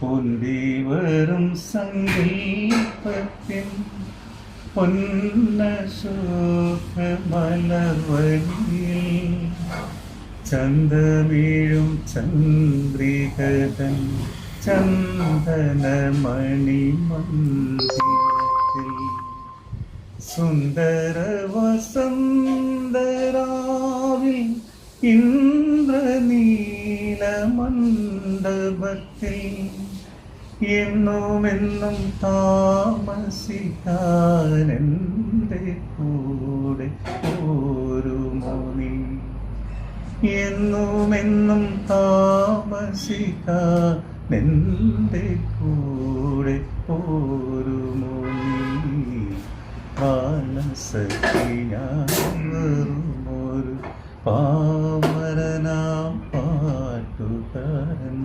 പൊന്തി വരും സങ്കൽപ്പത്തിൻ പൊന്നശോഭമലർവഴിയിൽ ചന്തമീഴും ചന്ദ്രികതൻ ചന്ദനമണി മന്ദിരത്തിൽ സുന്ദര വസന്തരാവിൽ ഇന്ദ്രനീല മണ്ഡപത്തിൽ എന്നുമെന്നും താമസിക്കാനെൻ്റെ കൂടെ പോരുമോ നീ എന്നുമെന്നും താമസിക്കാനെൻ്റെ കൂടെ പോരുമോ നീ മാനസത്തിൽ ഞാൻ വെറുമൊരു പാമരനാം പാട്ടുകാരൻ